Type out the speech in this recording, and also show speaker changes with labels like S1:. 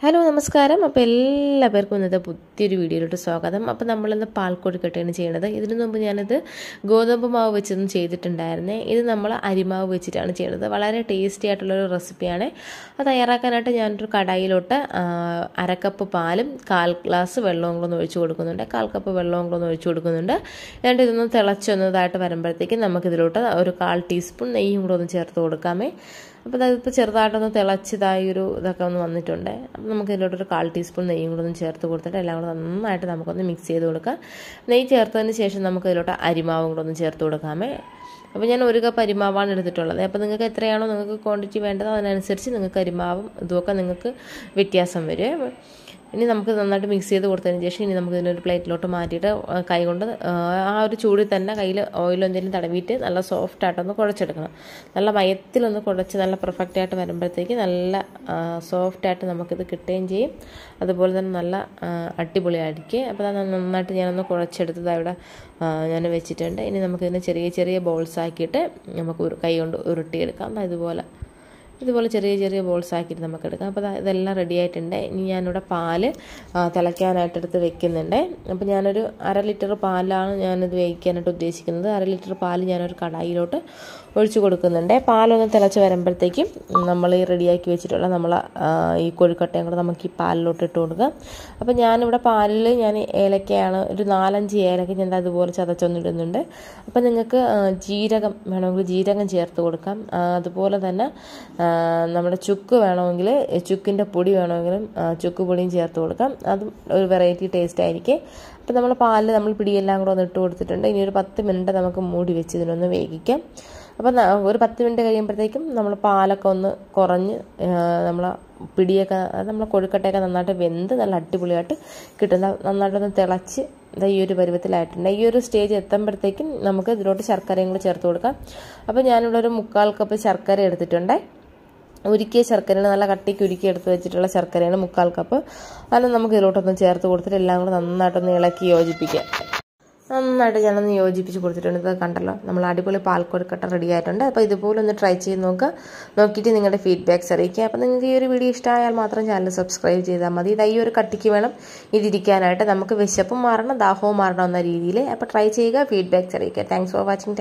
S1: Hello നമസ്കാരം. അപ്പോൾ എല്ലാവർക്കും ഇന്നത്തെ പുതിയൊരു വീഡിയോയിലോട്ട് സ്വാഗതം. അപ്പോൾ നമ്മളിന്ന് പാൽക്കൊഴുക്കട്ടയാണ് ചെയ്യണത്. ഇതിനു മുമ്പ് ഞാനിത് ഗോതമ്പ് മാവ് വെച്ചൊന്നും ചെയ്തിട്ടുണ്ടായിരുന്നേ. ഇത് നമ്മൾ അരിമാവ് വെച്ചിട്ടാണ് ചെയ്യുന്നത്. വളരെ ടേസ്റ്റി ആയിട്ടുള്ളൊരു റെസിപ്പിയാണ്. അത് തയ്യാറാക്കാനായിട്ട് ഞാനൊരു കടായിലോട്ട് അരക്കപ്പ് പാലും 1/4 ഗ്ലാസ് വെള്ളവും കൂടെ ഒന്ന് ഒഴിച്ചു കൊടുക്കുന്നുണ്ട്. 1/4 കപ്പ് വെള്ളവും കൂടെ ഒന്ന് ഒഴിച്ചു കൊടുക്കുന്നുണ്ട്. എന്നിട്ട് ഇതൊന്ന് തിളച്ചൊന്നതായിട്ട് വരുമ്പോഴത്തേക്കും നമുക്കിതിലോട്ട് ഒരു 1/4 ടീസ്പൂൺ നെയ്യും കൂടെ ഒന്ന് ചേർത്ത് കൊടുക്കാമേ. അപ്പോൾ അതിപ്പോൾ ചെറുതായിട്ടൊന്ന് തിളച്ചതായൊരു ഇതൊക്കെ ഒന്ന് വന്നിട്ടുണ്ട്. അപ്പോൾ നമുക്ക് ഇതിലോട്ടൊരു 1/4 ടീസ്പൂൺ നെയ്യും കൂടെ ഒന്ന് ചേർത്ത് കൊടുത്തിട്ട് എല്ലാം കൂടെ നന്നായിട്ട് നമുക്കൊന്ന് മിക്സ് ചെയ്ത് കൊടുക്കാം. നെയ്യ് ചേർത്തതിന് ശേഷം നമുക്ക് ഇതിലോട്ട് അരിമാവും കൂടെ ഒന്ന് ചേർത്ത് കൊടുക്കാമേ. അപ്പോൾ ഞാൻ 1 കപ്പ് അരിമാവാണ് എടുത്തിട്ടുള്ളത്. അപ്പോൾ നിങ്ങൾക്ക് എത്രയാണോ നിങ്ങൾക്ക് ക്വാണ്ടിറ്റി വേണ്ടത് അതിനനുസരിച്ച് നിങ്ങൾക്ക് അരിമാവും ഇതുമൊക്കെ നിങ്ങൾക്ക് വ്യത്യാസം വരും. ഇനി നമുക്ക് നന്നായിട്ട് മിക്സ് ചെയ്ത് കൊടുത്തതിന് ശേഷം ഇനി നമുക്ക് ഇതിനൊരു പ്ലേറ്റിലോട്ട് മാറ്റിയിട്ട് കൈ കൊണ്ട് ആ ഒരു ചൂടിൽ തന്നെ കയ്യിൽ ഓയിൽ എന്തെങ്കിലും തടവിയിട്ട് നല്ല സോഫ്റ്റായിട്ടൊന്ന് കുഴച്ചെടുക്കണം. നല്ല മയത്തിലൊന്ന് കുഴച്ച് നല്ല പെർഫെക്റ്റ് ആയിട്ട് വരുമ്പോഴത്തേക്ക് നല്ല സോഫ്റ്റായിട്ട് നമുക്കിത് കിട്ടുകയും ചെയ്യും. അതുപോലെ തന്നെ നല്ല അടിപൊളിയായിരിക്കും. അപ്പോൾ അത് നന്നായിട്ട് ഞാനൊന്ന് കുഴച്ചെടുത്തത് അവിടെ ഞാൻ വെച്ചിട്ടുണ്ട്. ഇനി നമുക്കിതിനെ ചെറിയ ചെറിയ ബോൾസ് ആക്കിയിട്ട് നമുക്ക് കൈ കൊണ്ട് ഉരുട്ടിയെടുക്കാം. ഇതുപോലെ ചെറിയ ചെറിയ ബോൾസ് ആക്കിയിട്ട് നമുക്ക് എടുക്കാം. അപ്പോൾ ഇതെല്ലാം റെഡി ആയിട്ടുണ്ട്. ഇനി ഞാനിവിടെ പാല് തിളയ്ക്കാനായിട്ട് എടുത്ത് വെക്കുന്നുണ്ട്. അപ്പോൾ ഞാനൊരു 1/2 ലിറ്റർ പാലാണ് ഞാനിത് വേവിക്കാനായിട്ട് ഉദ്ദേശിക്കുന്നത്. 1/2 ലിറ്റർ പാല് ഞാനൊരു കടായിലോട്ട് ഒഴിച്ചു കൊടുക്കുന്നുണ്ട്. പാലൊന്ന് തിളച്ച് വരുമ്പോഴത്തേക്കും നമ്മൾ ഈ റെഡിയാക്കി വെച്ചിട്ടുള്ള ഈ കൊഴുക്കട്ടയും കൂടെ നമുക്ക് ഈ പാലിലോട്ട് ഇട്ട് കൊടുക്കാം. അപ്പോൾ ഞാനിവിടെ പാലിൽ ഞാൻ ഏലക്കയാണ് ഒരു 4-5 ഏലക്ക ഞാൻ അതുപോലെ ചതച്ചൊന്നിടുന്നുണ്ട്. അപ്പോൾ നിങ്ങൾക്ക് ജീരകം വേണമെങ്കിൽ ജീരകം ചേർത്ത് കൊടുക്കാം. അതുപോലെ തന്നെ നമ്മുടെ ചുക്ക് വേണമെങ്കിൽ ചുക്കിൻ്റെ പൊടി വേണമെങ്കിലും ചുക്ക് പൊടിയും ചേർത്ത് കൊടുക്കാം. അതും ഒരു വെറൈറ്റി ടേസ്റ്റ് ആയിരിക്കും. അപ്പോൾ നമ്മൾ പിടിയെല്ലാം കൂടെ ഒന്ന് ഇട്ട് കൊടുത്തിട്ടുണ്ട്. ഇനി ഒരു 10 മിനിറ്റ് നമുക്ക് മൂടി വെച്ച് ഇതിനൊന്ന് വേവിക്കാം. അപ്പോൾ ഒരു 10 മിനിറ്റ് കഴിയുമ്പോഴത്തേക്കും നമ്മൾ പാലൊക്കെ ഒന്ന് കുറഞ്ഞ് പിടിയൊക്കെ നമ്മളെ കൊഴുക്കട്ടയൊക്കെ നന്നായിട്ട് വെന്ത് നല്ല അടിപൊളിയായിട്ട് കിട്ടുന്ന നന്നായിട്ടൊന്ന് തിളച്ച് ഈ ഒരു പരുവത്തിലായിട്ടുണ്ട്. ഈ ഒരു സ്റ്റേജ് എത്തുമ്പോഴത്തേക്കും നമുക്ക് ഇതിലോട്ട് ശർക്കരയും കൂടെ ചേർത്ത് കൊടുക്കാം. അപ്പോൾ ഞാനിവിടെ ഒരു 1/4 കപ്പ് ശർക്കര എടുത്തിട്ടുണ്ട്. ഉരുക്കിയ ശർക്കരയാണ്, നല്ല കട്ടിക്ക് ഉരുക്കി എടുത്ത് വെച്ചിട്ടുള്ള ശർക്കരയാണ് 1/4 കപ്പ്. അത് നമുക്ക് ഇതിലോട്ടൊന്ന് ചേർത്ത് കൊടുത്തിട്ട് എല്ലാം കൂടെ നന്നായിട്ടൊന്ന് ഇളക്കി യോജിപ്പിക്കാം. നന്നായിട്ട് ഞാനൊന്ന് യോജിപ്പിച്ച് കൊടുത്തിട്ടുണ്ട്. ഇത് കണ്ടല്ലോ, നമ്മൾ അടിപൊളി പാൽക്കൊഴുക്കട്ട റെഡി ആയിട്ടുണ്ട്. അപ്പോൾ ഇതുപോലെ ഒന്ന് ട്രൈ ചെയ്ത് നോക്കിയിട്ട് നിങ്ങളുടെ ഫീഡ്ബാക്ക്സ് അറിയിക്കുക. അപ്പോൾ നിങ്ങൾക്ക് ഈ ഒരു വീഡിയോ ഇഷ്ടമായാൽ മാത്രം ചാനൽ സബ്സ്ക്രൈബ് ചെയ്താൽ മതി. ഇത് ഈ ഒരു കട്ടിക്ക് വേണം ഇതിരിക്കാനായിട്ട്. നമുക്ക് വിശപ്പും മാറണം ദാഹവും മാറണം എന്ന രീതിയിൽ. അപ്പോൾ ട്രൈ ചെയ്യുക, ഫീഡ്ബാക്ക്സ് അറിയിക്കുക. Thanks for watching.